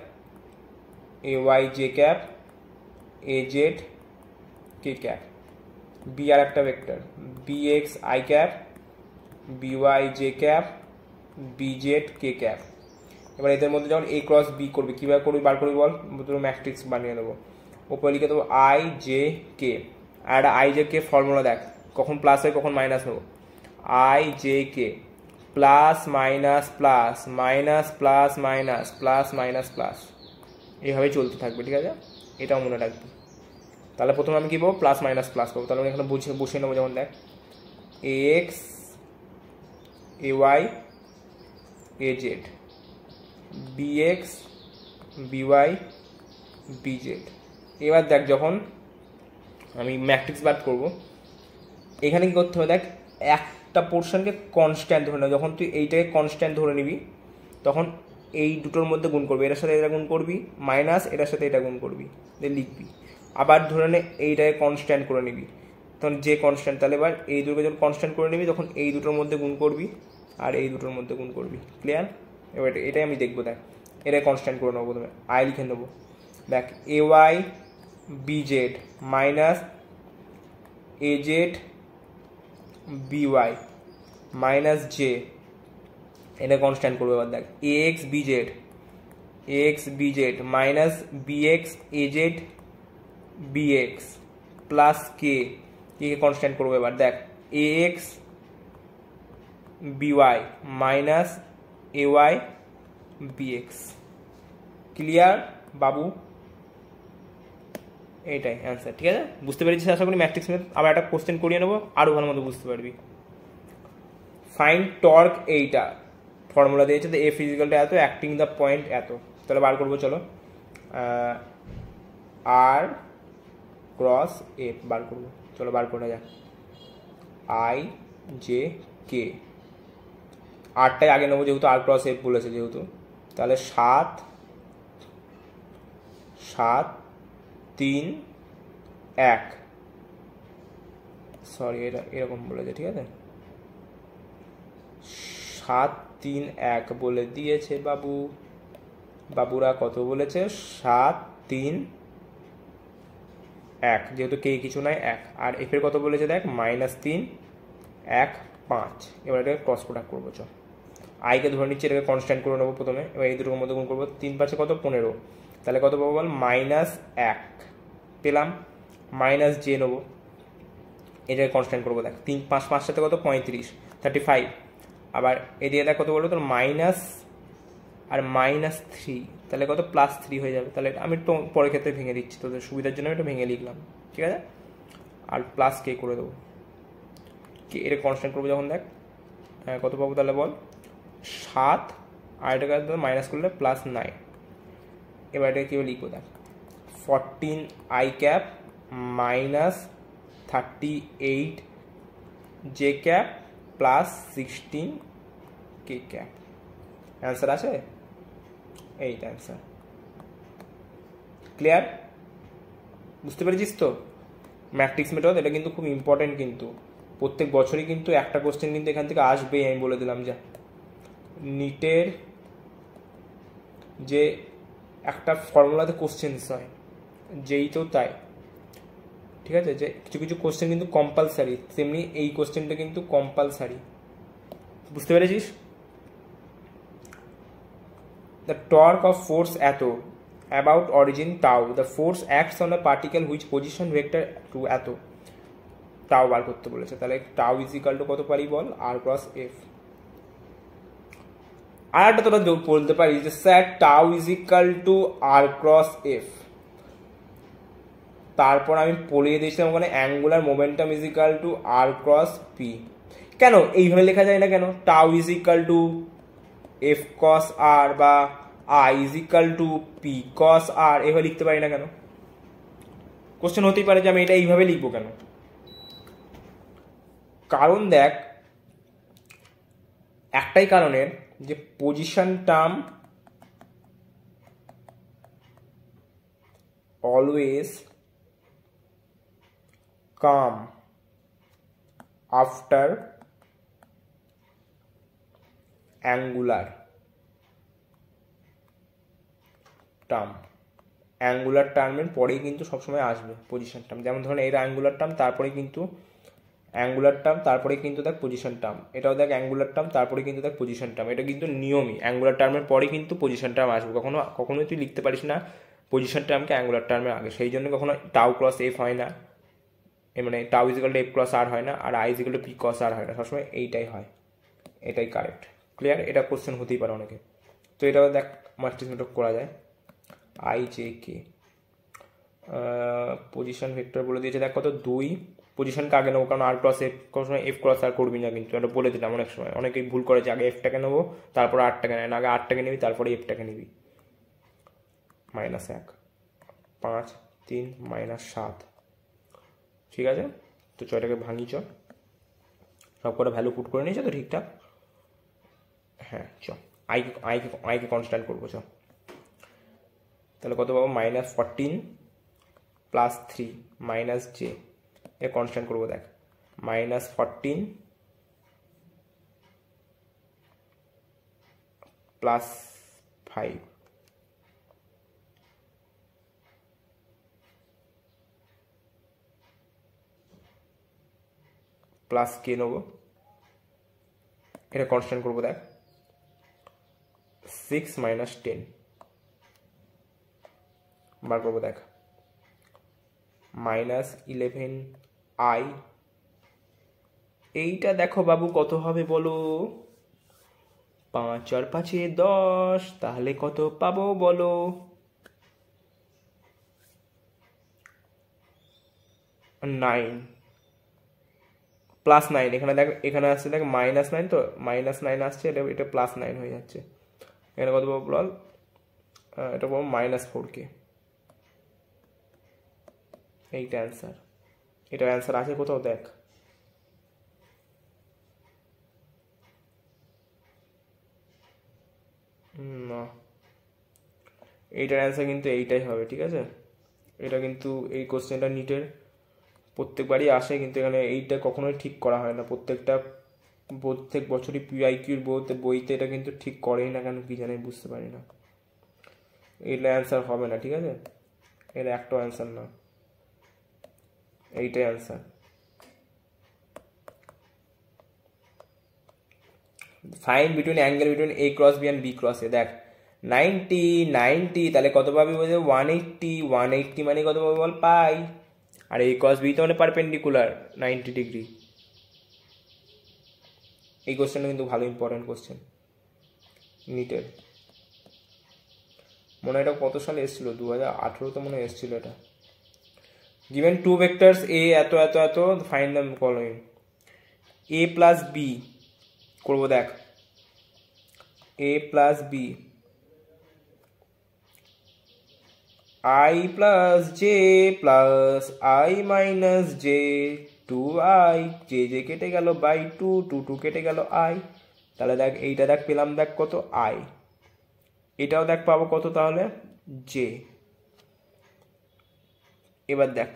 A Y J cap, A Z K cap. B আর একটা vector, B X I cap, B Y J cap, B Z K cap. এবার এদের মধ্যে যখন এ ক্রস বি করবি, কীভাবে করবি বার করবি বল? তোর ম্যাট্রিক্স বানিয়ে দেবো, ওপরে লিখে দেবো আই জে কে। আর একটা আই জে কে ফর্মুলা দেখ, কখন প্লাস হয় কখন মাইনাস নেবো। I J k plus minus plus minus plus minus plus minus plus, এইভাবেই চলতে থাকবে, ঠিক আছে? এটাও মনে রাখবি। তাহলে প্রথমে আমি কী পাবো? প্লাস মাইনাস প্লাস পাবো। তাহলে আমি এখানে বসিয়ে নেবো, যেমন দেখ A X A Y A Z, B X B Y B Z. এবার দেখ যখন আমি ম্যাট্রিক্স বার করবো, এখানে কী করতে হবে দেখ, একটা পোর্শনকে কনস্ট্যান্ট ধরে নেব। যখন তুই এইটাকে কনস্ট্যান্ট ধরে নিবি তখন এই দুটোর মধ্যে গুণ করবি, এটার সাথে এটা গুণ করবি, মাইনাস এটার সাথে এটা গুণ করবি, দিয়ে লিখবি। আবার ধরে নে এইটাকে কনস্ট্যান্ট করে নিবি, তখন যে কনস্ট্যান্ট, তাহলে এবার এই দুটোকে যখন কনস্ট্যান্ট করে নিবি তখন এই দুটোর মধ্যে গুণ করবি আর এই দুটোর মধ্যে গুণ করবি। ক্লিয়ার? এবার এটাই আমি দেখবো। দেখ এটাই কনস্ট্যান্ট করে নেবো, প্রথমে আই লিখে নেবো। দেখ A Y B Z minus A Z B Y minus J, এটা কনস্ট্যান্ট করবো। এবার দেখ A X B Z minus B X A Z B X plus K constant করবো। এবার দেখ A X B Y minus A Y B X. Clear বাবু? এইটাই answer, ঠিক আছে? বুঝতে পেরেছিস আশা করি ম্যাট্রিক্স মেথড। আবার একটা কোশ্চেন করিয়ে নেবো, আরও ভালো মতো বুঝতে পারবি। ফাইন্ড টর্ক, এইটা ফর্মুলা দিয়েছে, তো এফ ইজিক্যাল টু এত, অ্যাক্টিং দ্য পয়েন্ট এত। তাহলে বার করবো, চলো আর ক্রস এফ বার করবো, চলো বার করা যাক। আই জে কে, আরটাই আগে নেবো যেহেতু আর ক্রস এফ বলেছে যেহেতু, তাহলে 7 7 3 1, সরি এটা এরকম বলেছে, ঠিক আছে? 7 3 1 বলে দিয়েছে বাবুরা। কত বলেছে? 7 3 1, যেহেতু কে কিছু নয় 1। আর এফ এর কত বলেছে দেখ, -3 1 5। এবার এটাকে ক্রস প্রোডাক্ট করবো। চল আইকে ধরে নিচ্ছি, এটাকে কনস্ট্যান্ট করে নেবো প্রথমে। এবার এই দুটোর মধ্যে গুণ করবো, 3 5 কত 15, তাহলে কত পাবো বল? -1 পেলাম। মাইনাস জে নেবো, এটাকে কনস্ট্যান্ট করবো। দেখ 3 5 5 সাথে কত 35 35। আবার এদিকে দেখ কত বলবো তোর, মাইনাস আর -3, তাহলে কত +3 হয়ে যাবে। তাহলে আমি একটু পরের ক্ষেত্রে ভেঙে দিচ্ছি, তোদের সুবিধার জন্য আমি এটা ভেঙে লিখলাম, ঠিক আছে? আর প্লাস কে করে দেবো, কে এটা কনস্ট্যান্ট করবো যখন। দেখ কত পাবো তাহলে বল? 7, আর এটাকে মাইনাস করলে +9। এবার এটাকে কীভাবে লিখবো দেখ, 14 I cap minus 38 J cap plus 16 K cap. Answer আছে, এইটা অ্যান্সার। ক্লিয়ার? বুঝতে পেরেছিস তো ম্যাট্রিক্স মেথড? এটা কিন্তু খুব ইম্পর্টেন্ট, কিন্তু প্রত্যেক বছরই কিন্তু একটা কোশ্চেন কিন্তু এখান থেকে আসবেই, আমি বলে দিলাম। যা নিটের যে একটা ফর্মুলাতে কোশ্চেন্স হয়, যেই তো তাই, ঠিক আছে? যে কিছু কিছু কোশ্চেন কিন্তু কম্পালসারি, তেমনি এই কোশ্চেনটা কিন্তু কম্পালসারি। বুঝতে পেরেছিস? দ্য টর্ক অফ ফোর্স এত about origin tau, the force acts on a particle which position vector to এত, টাও বার করতে বলেছে। তাহলে টাও ইজ ইকাল টু কত পারি বল? আর ক্রস এফ। আর একটা তোরা বলতে পারিস যে sir tau is equal to R cross F, তারপর আমি পড়িয়ে দিয়েছিলাম ওখানে angular momentum is equal to R cross P. কেন এইভাবে লেখা যায় না কেন? Tau is equal to F cos R বা I is equal to P cos R, এভাবে লিখতে পারি না কেন? কোশ্চেন হতেই পারে যে আমি এটা এইভাবে লিখবো কেন? কারণ দেখ একটাই কারণের যে position term always come after angular term. Angular টার্মের পরেই কিন্তু সবসময় আসবে পজিশন টার্ম। যেমন ধরুন এর অ্যাঙ্গুলার টার্ম, তারপরে কিন্তু অ্যাঙ্গুলার টার্ম, তারপরে কিন্তু দেখ পজিশন টার্ম। এটাও দেখ অ্যাঙ্গুলার টার্ম, তারপরে কিন্তু দেখ পজিশন টার্ম। এটা কিন্তু নিয়মই, অ্যাঙ্গুলার টার্মের পরে কিন্তু পজিশন টার্ম আসবে। কখনোই তুই লিখতে পারিস না পজিশন টার্মকে অ্যাঙ্গুলার টার্মের আগে। সেই জন্য কখনো টাউ ক্রস এফ হয় না, মানে tau is equal to F cross R হয় না, আর I is equal to P cross R হয় না, সবসময় এইটাই হয়। এটাই কারেক্ট। ক্লিয়ার? এটা কোশ্চেন হতেই পারে অনেকে। তো এটাও দেখ মাল্টিপ্লিকেশন করা যায়। I J K position vector বলে দিয়েছে দেখ কত 2। পজিশনকে আগে নেবো, কারণ আর ক্রস এফ কোনো সময় এফ ক্রস আর করবি না, কিন্তু এটা বলে দিলাম। অনেক সময় অনেকেই ভুল করে যে আগে এফটাকে নেবো তারপর আরটাকে নেয় না, আগে আরটাকে নিবি তারপরে এফটাকে নিবি। -1 5 3 -7, ঠিক আছে? তো ছয়টাকে ভাঙি, চ সব কটা ভ্যালু পুট করে নিয়েছে তো ঠিকঠাক? হ্যাঁ, চ আইকে কনস্ট্যান্ট করবো। চ তাহলে কত পাবো? -14 + 3 - j, এ কনস্ট্যান্ট করবো। দেখ -14 + 5 প্লাস কে নেবো, এটা কনস্ট্যান্ট করবো। দেখ 6 - 10 বার করবো। দেখ -11i, এইটা দেখো বাবু কত হবে বলো? 5 আর 5 10, তাহলে কত পাবো বলো? 9 +9। এখানে দেখ, এখানে আসছে দেখ -9, তো -9 আসছে, এটা +9 হয়ে যাচ্ছে। এখানে কত পাবো বল? এটা পাবো -4k। এইটা অ্যান্সার। এটার অ্যান্সার আছে কোথাও? দেখ না, এইটার অ্যান্সার কিন্তু এইটাই হবে, ঠিক আছে? এটা কিন্তু এই কোশ্চেনটা নিটের প্রত্যেকবারই আসে, কিন্তু এখানে এইটা কখনোই ঠিক করা হয় না। প্রত্যেক বছরই পিআইকিউর বইতে এটা কিন্তু ঠিক করেই না, কেন কি জানি বুঝতে পারি না। এটা অ্যান্সার হবে না, ঠিক আছে? এর একটা অ্যান্সার না, এইটাই answer. Find between angle between a × b and b × a। দেখ 90 তাহলে কত পাবি বলছে? 180 মানে কত পাবি বল? পাই। আর a × b তো মানে পারপেন্ডিকুলার 90 ডিগ্রি। এই কোশ্চেনটা কিন্তু ভালো ইম্পর্টেন্ট কোশ্চেন নিটের। মনে হয় এটা কত সালে এসেছিল? 2018 তো মনে হয় এসেছিল এটা। given two vectors a এত এত এত, find the following। a + b করবো। দেখ a + b, I + j + i - j, 2i, j কেটে গেল, /2, 2 কেটে গেল i। তাহলে দেখ এইটা দেখ পেলাম, দেখ কত? i। এটাও দেখ পাবো কত তাহলে? j। এবার দেখ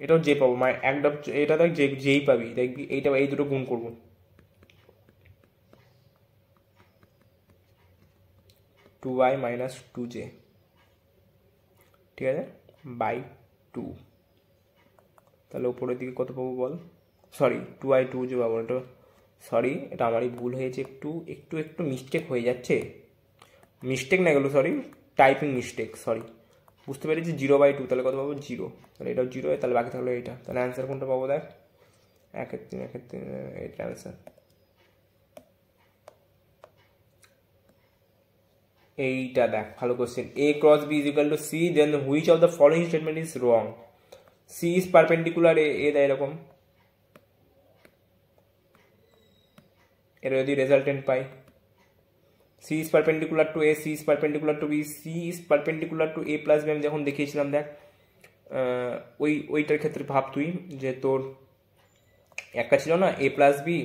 এটাও j পাবো, একটা এটা দেখ যেই পাবি, দেখবি এইটা এই দুটো গুণ করবো, 2i - 2j, ঠিক আছে? /2। তাহলে উপরের দিকে কত পাবো বল? সরি, 2i 2j পাবো। এটা সরি, এটা আমারই ভুল হয়েছে, একটু মিস্টেক হয়ে যাচ্ছে। মিস্টেক না এগুলো, সরি, টাইপিং মিস্টেক, সরি। বুঝতে পেরেছি 0/2, তাহলে কত পাবো? 0। তাহলে এটাও 0, তাহলে বাকি থাকলো এইটা। তাহলে অ্যান্সার কোনটা পাবো? দেখ 1/3 এইটা অ্যান্সার। এইটা দেখ ভালো question. a × b = c, then which of the following statement is wrong? c is perpendicular a দেয় এরকম, এর যদি resultant pi, c is perpendicular to a, c is perpendicular to b, c is perpendicular to a + b আমি যখন দেখিয়েছিলাম, দেখ ওইটার ক্ষেত্রে ভাব তুই যে তোর একটা ছিল না এ প্লাস বি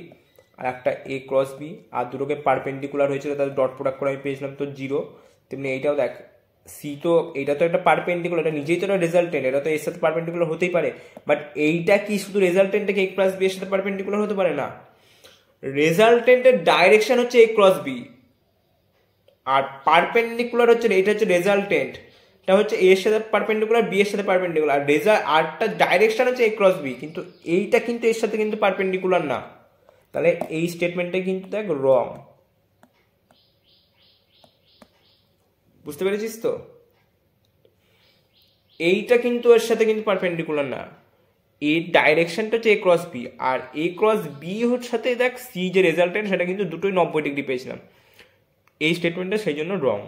আর একটা এ ক্রস বি, আর দুটোকে পারপেন্ডিকুলার হয়েছিল, তাদের ডট প্রোডাক্ট করে আমি পেয়েছিলাম তো 0। তেমনি এইটাও দেখ সি তো, এইটা তো একটা পারপেন্ডিকুলার, এটা নিজেই তো একটা রেজাল্টেন্ট, এটা তো এর সাথে পারপেন্ডিকুলার হতেই পারে, বাট এইটা কি শুধু রেজাল্টেন্টে এ প্লাস বি এর সাথে পারপেন্ডিকুলার হতে পারে না, রেজাল্টেন্টের ডাইরেকশন হচ্ছে এ ক্রস বি, আর পারপেন্ডিকুলার হচ্ছে এটা হচ্ছে রেজাল্টেন্ট, এটা হচ্ছে এর সাথে পারপেন্ডিকুলার, বি এর সাথে পারপেন্ডিকুলার, আর আরটা ডাইরেকশন হচ্ছে এ ক্রস বি, কিন্তু এইটা কিন্তু এর সাথে কিন্তু পারপেন্ডিকুলার না, তাহলে এই স্টেটমেন্টটা কিন্তু দেখ রং। বুঝতে পেরেছিস তো? এইটা কিন্তু এর সাথে কিন্তু পারপেন্ডিকুলার না, এর ডাইরেকশনটা হচ্ছে এ cross B, R A cross B হচ্ছে সাথে দেখ সি যে রেজাল্টেন্ট সেটা কিন্তু দুটোই 90 ডিগ্রি পেয়েছিলাম, এই স্টেটমেন্টটা সেই জন্য wrong.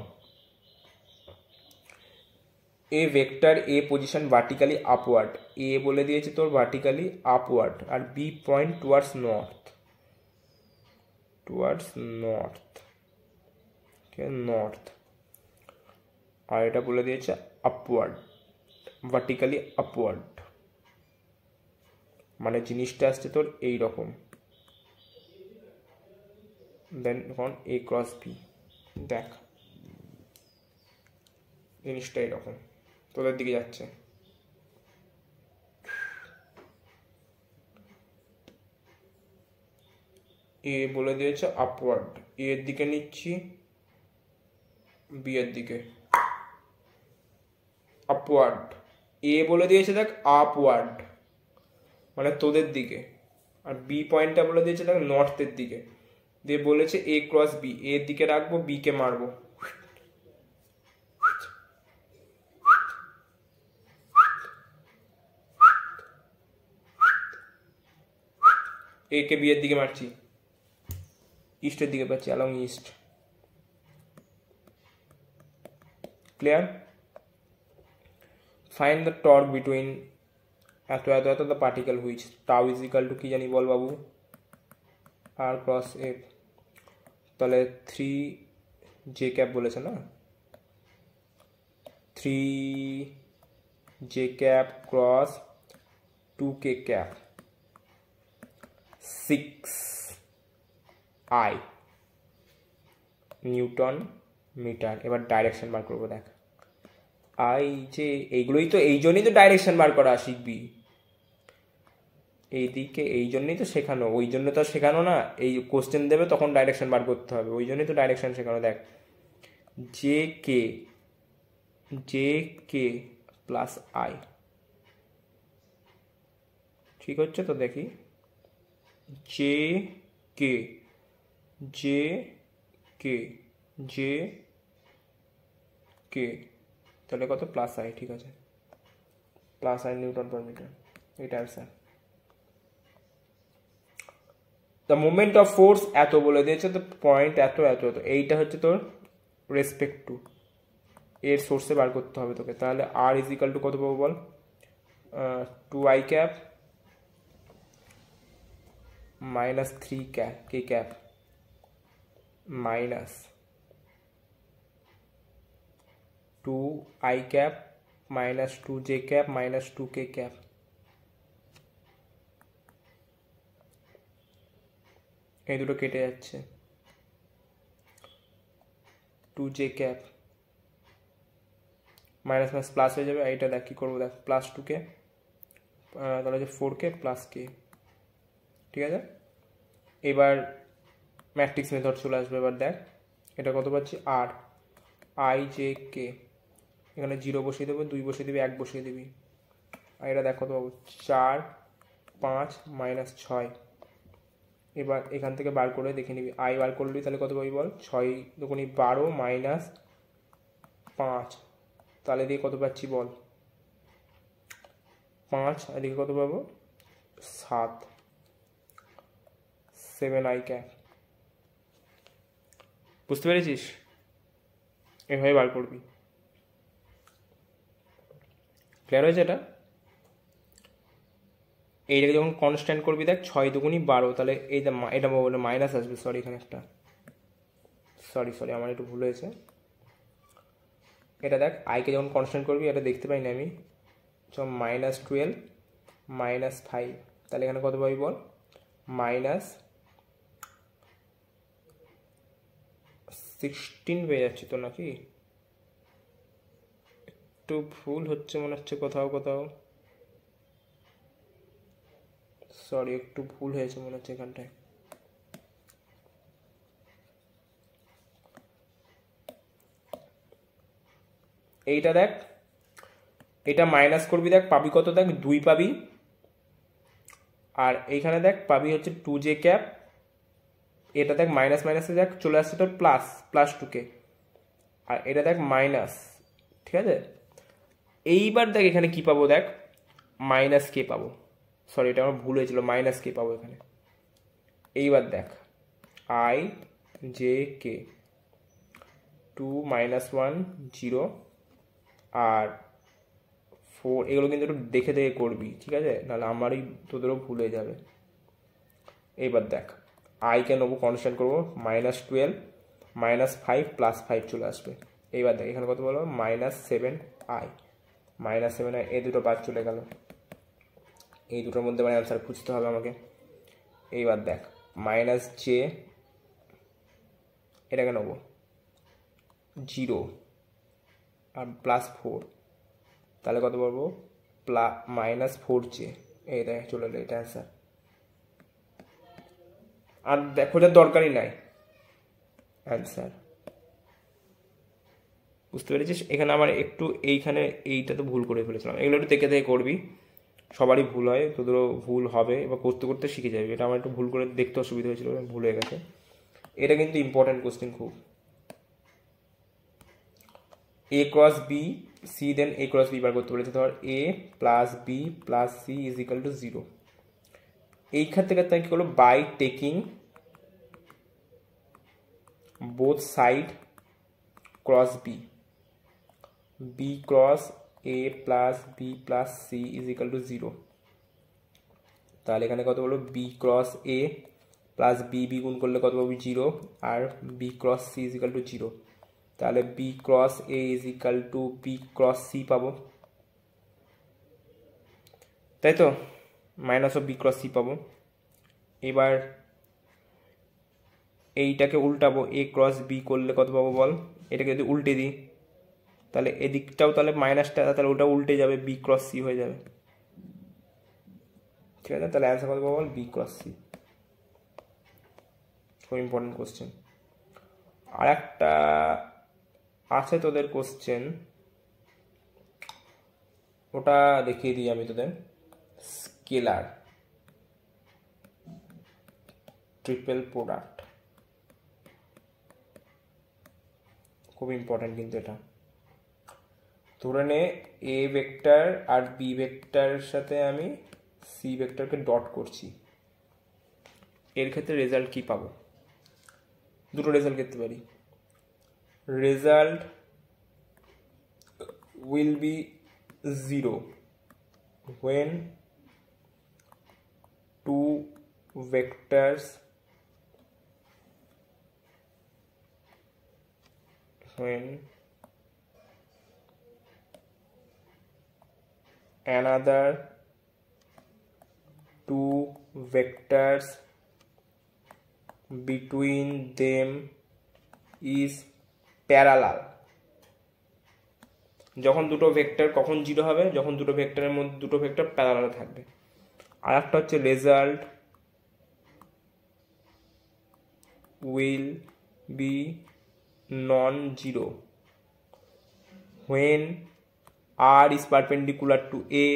A vector A position vertically upward, A বলে দিয়েছে তোর ভার্টিক্যালি আপওয়ার্ড, আর B point towards north, north, আর এটা বলে দিয়েছে আপওয়ার্ড, ভার্টিক্যালি আপওয়ার্ড, মানে জিনিসটা আসছে তোর এই রকম। দেন এখন এ ক্রস বি, দেখ জিনিসটা এরকম তোদের দিকে যাচ্ছে, এ বলে দিয়েছে আপওয়ার্ড, এর দিকে নিচ্ছি, বি এর দিকে আপওয়ার্ড, এ বলে দিয়েছে দেখ আপওয়ার্ড মানে তোদের দিকে, আর বি পয়েন্টটা বলে দিয়েছে দেখ নর্থের দিকে, দিয়ে বলেছে এ ক্রস বি, এর দিকে রাখবো, বি কে মারবো, এ কে বি এর দিকে মারছি, ইস্টের দিকে পাচ্ছি, along east. Clear? Find the torque between এত এত এত the particle which tau is equal two কি জানি বল বাবু, আর ক্রস এফ, তাহলে 3 জে ক্যাপ বলেছে না, 3 J cap cross 2 K cap 6 I newton metre. এবার ডাইরেকশন বার করবো, দেখ আই যে এইগুলোই তো, এই জন্যই তো ডাইরেকশন বার করা শিখবি, এইদিকে এই জন্যই তো শেখানো, ওই জন্য তো শেখানো না, এই কোশ্চেন দেবে তখন ডাইরেকশন বার করতে হবে, ওই জন্যই তো ডাইরেকশন শেখানো। দেখ জে কে প্লাস আই, ঠিক হচ্ছে তো? দেখি J K J K J K, তাহলে কত? প্লাস আই, ঠিক আছে, plus I newton per metre, এটা answer. The moment of force এত বলে দিয়েছে, তো পয়েন্ট এত এত এত, এইটা হচ্ছে তোর রেসপেক্ট টু এর সোর্সে বার করতে হবে তোকে, তাহলে আর ইজ ইকাল টু কত পাবো বল? 2 i cap minus 3 cap K cap minus 2 i cap minus 2 j cap minus 2 k cap. এই দুটো কেটে যাচ্ছে, 2 j cap minus minus plus হয়ে যাবে, এইটা দেখ কি করবো, দেখ প্লাস 2 কে, তাহলে হচ্ছে 4 কে প্লাস কে, ঠিক আছে। এবার ম্যাট্রিক্স মেথড চলে আসবে, এবার দেখ এটা কত পাচ্ছি, আর আই জে কে, এখানে 0 বসিয়ে দেবো, 2 বসিয়ে দিবি, 1 বসিয়ে দিবি, আর এটা দেখ কত পাবো, 4 5 মাইনাস 6। এবার এখান থেকে বার করে দেখে নিবি, আই বার করলি তাহলে কত পাবি বল, 6 দুগুণি 12 মাইনাস 5, তাহলে দিয়ে কত পাচ্ছি বল, 5, এদিকে কত পাবো 7, 7 i ক্যাপ। বুঝতে পেরেছিস? এভাবে বার করবি। ক্লিয়ার হয়েছে এটা? এইটাকে যখন কনস্ট্যান্ট করবি, দেখ 6 দুগুণি 12, তাহলে এইটা এটা মাইনাস আসবে, সরি এখানে একটা সরি আমার একটু ভুল হয়েছে, এটা দেখ আইকে যখন কনস্ট্যান্ট করবি, এটা দেখতে পাই না আমি, মাইনাস 12 মাইনাস 5, তাহলে এখানে কত পাবি বল, মাইনাস 16 পেয়ে যাচ্ছি তো নাকি? একটু ভুল হচ্ছে মনে হচ্ছে কোথাও কোথাও, সরি একটু ভুল হয়েছে মনে হচ্ছে এখানটায়। এইটা দেখ, এটা মাইনাস করবি, দেখ পাবি কত, দেখ 2 পাবি, আর এইখানে দেখ পাবি হচ্ছে 2j ক্যাপ, এটা দেখ মাইনাস মাইনাসে দেখ চলে আসছে তোর প্লাস, প্লাস 2k, আর এটা দেখ মাইনাস, ঠিক আছে। এইবার দেখ এখানে কি পাবো, দেখ মাইনাস কে পাবো, সরি এটা আমার ভুল হয়েছিল, মাইনাস কে পাবো এখানে। এইবার দেখ i j k 2 -1 0 আর 4, এগুলো কিন্তু একটু দেখে দেখে করবি, ঠিক আছে, নাহলে আমারই তোদেরও ভুল হয়ে যাবে। এইবার দেখ i কে নেবো, কনস্ট্যান্ট করবো, -12 -5 +5 চলে আসবে। এইবার দেখ এখানে কত বলো, -7i, -7i, এই দুটো বাদ চলে গেল, এই দুটোর মধ্যে মানে অ্যান্সার খুঁজতে হবে আমাকে। এইবার দেখ -j, এটাকে নেবো 0 আর +4, তাহলে কত পারবো, -4j, এই দেখ চলে এলো, এটা অ্যান্সার। আর দেখো যার দরকারই নাই, অ্যান্সার। বুঝতে পেরেছিস? এখানে আমার একটু এইখানে এইটা তো ভুল করে ফেলেছিলাম, এগুলো একটু দেখে দেখে করবি, সবারই ভুল হয়, তোদেরও ভুল হবে, এবার করতে করতে শিখে যাবি। এটা আমার একটু ভুল করে দেখতে অসুবিধা হয়েছিল, ভুল হয়ে গেছে। এটা কিন্তু ইম্পর্টেন্ট কোশ্চেন খুব। a cross b c then a cross b বার করতে বলেছে, ধর a plus b plus c is equal to 0। এই ক্ষেত্রে কি হলো, by taking both side cross b, b cross a plus b plus c is equal to 0। তাহলে এখানে কত বলো, b cross a plus b b গুণ করলে কত পাবো 0, আর b cross c is equal to 0। তাহলে b cross a is equal two b cross c পাবো, তাই তো, minus of b cross c পাবো। এবার এইটাকে উল্টাবো, a क्रॉस b করলে কত পাবো বল, এটাকে যদি উল্টে দিই তাহলে এদিকটাও তাহলে মাইনাসটা, তাহলে ওটা উল্টে যাবে, b क्रॉस c হয়ে যাবে, ঠিক আছে। তাহলে অ্যান্সার কত পাবো বল, b क्रॉस c। খুব ইম্পর্টেন্ট কোশ্চেন। আর একটা আছে তোদের কোশ্চেন, ওটা দেখিয়ে দিই আমি তোদের। স্কেলার ট্রিপল প্রোডাক্ট, খুব ইম্পর্টেন্ট কিন্তু এটা। ধরে নে এ ভেক্টর আর বি ভেক্টরের সাথে আমি সি ভেক্টরকে ডট করছি, এর ক্ষেত্রে রেজাল্ট কি পাবো, দুটো রেজাল্ট করতে পারি। Result will be 0 when two vectors another two vectors between them is parallel। যখন দুটো ভেক্টর কখন 0 হবে, যখন দুটো ভেক্টরের মধ্যে দুটো ভেক্টর প্যারালাল থাকবে। আর একটা হচ্ছে result will be non-zero when r is perpendicular to a,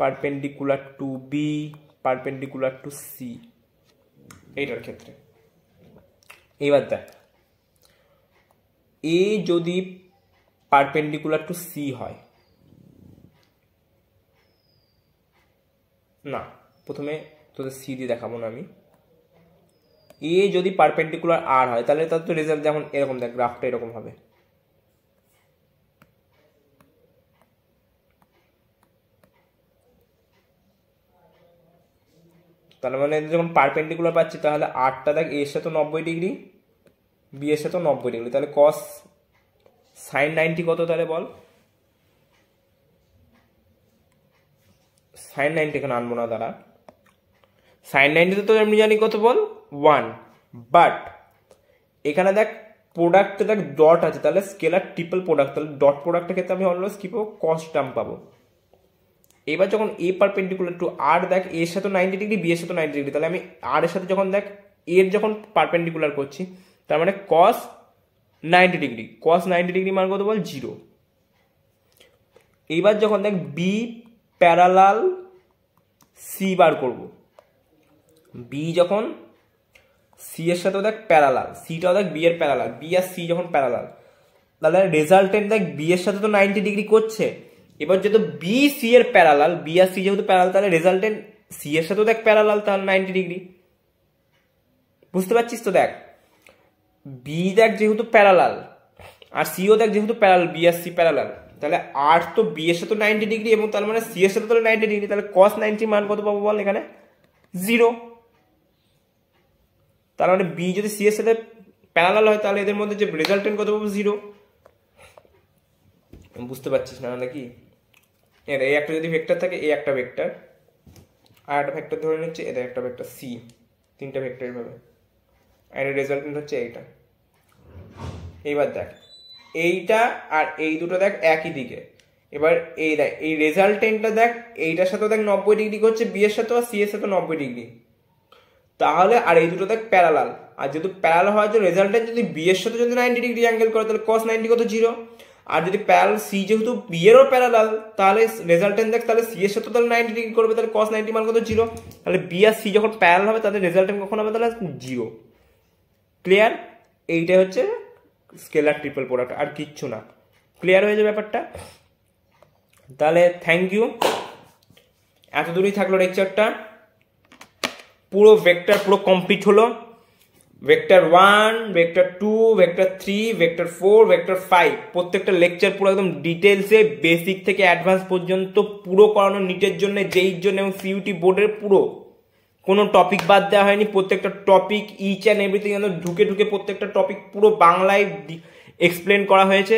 perpendicular to b, perpendicular to c, এইটার ক্ষেত্রে। এবার দেখ a যদি পারপেন্ডিকুলার টু সি হয়, না প্রথমে তোদের সি দিয়ে দেখাবো না আমি, এ যদি পারপেন্ডিকুলার আর হয় তাহলে তার তো রেজাল্ট যেমন এরকম, দেখ গ্রাফটা এরকম হবে। তার মানে যখন পারপেন্ডিকুলার পাচ্ছি তাহলে আরটা দেখ এর সাথে 90 ডিগ্রি, বি এর সাথে 90 ডিগ্রি, তাহলে কস সাইন 90 কত তাহলে বল, সাইন 90 এখানে আনবো না, দ্বারা সাইন 90 তো এমনি জানি কত বল 1, বাট এখানে দেখ প্রোডাক্টে দেখ ডট আছে, তাহলে স্কেলার ট্রিপল প্রোডাক্ট, তাহলে ডট প্রোডাক্টের ক্ষেত্রে আমি অলওয়েজ কি পাবো, কস টার্ম পাবো। এবার যখন এ পারপেন্ডিকুলার টু আর, দেখ এর সাথে 90 ডিগ্রি, বি এর সাথে 90 ডিগ্রি, তাহলে আমি আর এর সাথে যখন দেখ এর যখন পারপেন্ডিকুলার করছি, তার মানে কস 90 ডিগ্রি, কস 90 ডিগ্রি মান কত বল 0। এইবার যখন দেখ বি প্যারালাল সি বার করব, বি যখন সি এর সাথে দেখ প্যারালাল, সিটাও দেখ বি এর প্যারালাল, বি আর সি যখন প্যারালাল, তাহলে রেজাল্টেন্ট দেখ বি এর সাথে তো 90 ডিগ্রি করছে। এবার যেহেতু বি সি এর প্যারালাল, বি আর সি যেহেতু প্যারালাল, তাহলে রেজাল্টেন্ট সি এর সাথেও দেখ প্যারালাল, তাহলে 90 ডিগ্রি। বুঝতে পারছিস তো? দেখ বি দেখ যেহেতু প্যারালাল আর সিও দেখ যেহেতু প্যারালাল, বি আর সি প্যারালাল, তাহলে আর তো বি এর সাথে 90 ডিগ্রি এবং তার মানে সি এর সাথে তাহলে 90 ডিগ্রি, তাহলে কস 90 মান কত পাবো বল এখানে 0। তার মানে বি যদি সি এর সাথে প্যারালাল হয় তাহলে এদের মধ্যে যে রেজাল্টেন্ট কত পাবো 0। বুঝতে পারছিস না নাকি? এর এই একটা যদি ভেক্টর থাকে, এই একটা ভেক্টর আর একটা ভেক্টর ধরে নিচ্ছে, এটা একটা ভেক্টর সি, তিনটা ভেক্টর এইভাবে, আর এর রেজাল্টেন্ট হচ্ছে এইটা। এইবার দেখ এইটা আর এই দুটো দেখ একই দিকে, এবার এই দেখ এই রেজাল্টেন্টটা দেখ এইটার সাথে দেখ 90 ডিগ্রি করছে, বি এর সাথে আর সি এর সাথে 90 ডিগ্রি, তাহলে আর এই দুটো দেখ প্যারালাল, আর যেহেতু প্যারালাল হওয়ার জন্য রেজাল্টেন্ট যদি বি এর সাথে যদি 90 ডিগ্রি অ্যাঙ্গেল করে তাহলে cos 90 কত 0, আর যদি প্যারালাল সি যেহেতু বি এরও প্যারালাল তাহলে রেজাল্টেন্ট দেখ তাহলে সি এর সাথে তাহলে 90 ডিগ্রি করবে, তাহলে cos 90 মান কত 0, তাহলে বি আর সি যখন প্যারালাল হবে তাদের রেজাল্টেন্ট কখন হবে তাহলে 0। ক্লিয়ার? এইটা হচ্ছে স্কেলার ট্রিপল প্রোডাক্ট, আর কিচ্ছু না। ক্লিয়ার হয়ে যাবে ব্যাপারটা? তাহলে থ্যাংক ইউ, এত দূরই থাকলো লেকচারটা, পুরো ভেক্টর পুরো কমপ্লিট হলো। Vector 1, vector 2, vector 3, vector 4, vector 5 প্রত্যেকটা লেকচার পুরো একদম ডিটেলসে বেসিক থেকে অ্যাডভান্স পর্যন্ত পুরো করানো নিটের জন্য, যেইর জন্য এবং সিইউটি বোর্ডের পুরো কোনো টপিক বাদ দেওয়া হয়নি। প্রত্যেকটা টপিক ইচ অ্যান্ড এভরিথিং ঢুকে ঢুকে প্রত্যেকটা টপিক পুরো বাংলায় এক্সপ্লেন করা হয়েছে।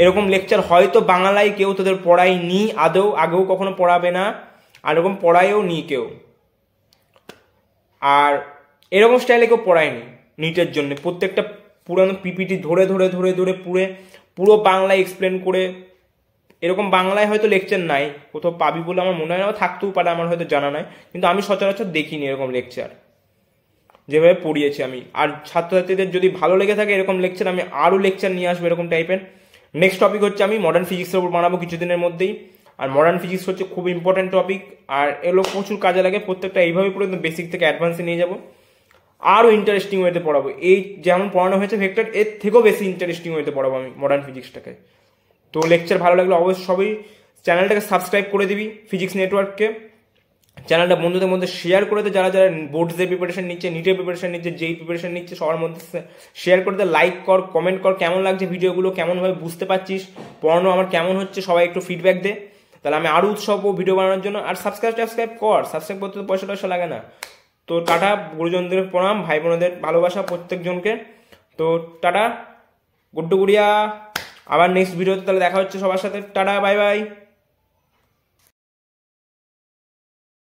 এরকম লেকচার হয়তো বাংলায় কেউ তোদের পড়ায়নি আদৌ, আগেও কখনো পড়াবে না, আর এরকম পড়ায়ও নি কেউ, আর এরকম স্টাইলে কেউ পড়ায়নি নিটের জন্য। প্রত্যেকটা পুরানো পিপিটি ধরে ধরে ধরে ধরে পুরো বাংলায় এক্সপ্লেন করে, এরকম বাংলায় হয়তো লেকচার নাই কোথাও পাবি বলে আমার মনে হয় না, থাকতেও পারে, আমার হয়তো জানা নাই, কিন্তু আমি সচরাচর দেখিনি এরকম লেকচার যেভাবে পড়িয়েছি আমি। আর ছাত্রছাত্রীদের যদি ভালো লেগে থাকে এরকম লেকচার, আমি আরও লেকচার নিয়ে আসবো এরকম টাইপের। নেক্সট টপিক হচ্ছে আমি মডার্ন ফিজিক্সের উপর বানাবো কিছুদিনের মধ্যেই, আর মডার্ন ফিজিক্স হচ্ছে খুব ইম্পর্টেন্ট টপিক, আর এগুলো প্রচুর কাজে লাগে। প্রত্যেকটা এইভাবে পুরো বেসিক থেকে অ্যাডভান্সে নিয়ে যাবো, আরও ইন্টারেস্টিং ওয়েতে পড়াবো। এই যেমন পড়ানো হয়েছে ভেক্টর, এর থেকেও বেশি ইন্টারেস্টিং ওয়েতে পড়াবো আমি মডার্ন ফিজিক্সটাকে। তো লেকচার ভালো লাগলে অবশ্যই সবাই চ্যানেলটাকে সাবস্ক্রাইব করে দিবি, ফিজিক্স নেটওয়ার্ককে। চ্যানেলটা বন্ধুদের মধ্যে শেয়ার করে দে, যারা যারা বোর্ডসের প্রিপারেশন নিচ্ছে, নিটের প্রিপারেশন নিচ্ছে, যেই প্রিপারেশন নিচ্ছে, সবার মধ্যে শেয়ার করে দে। লাইক কর, কমেন্ট কর, কেমন লাগছে ভিডিওগুলো, কেমনভাবে বুঝতে পারছিস, পড়ানো আমার কেমন হচ্ছে, সবাই একটু ফিডব্যাক দে, তাহলে আমি আরও উৎসাহ ভিডিও বানানোর জন্য। আর সাবস্ক্রাইব কর, সাবস্ক্রাইব করতে তো পয়সা টয়সা লাগে না। তো টাটা, গুরুজনদের প্রণাম, ভাই বোনদের ভালোবাসা প্রত্যেকজনকে। তো টাটা, গুড্ডু গুড়িয়া, আবার নেক্সট ভিডিওতে তাহলে দেখা হচ্ছে সবার সাথে। Tata, bye bye.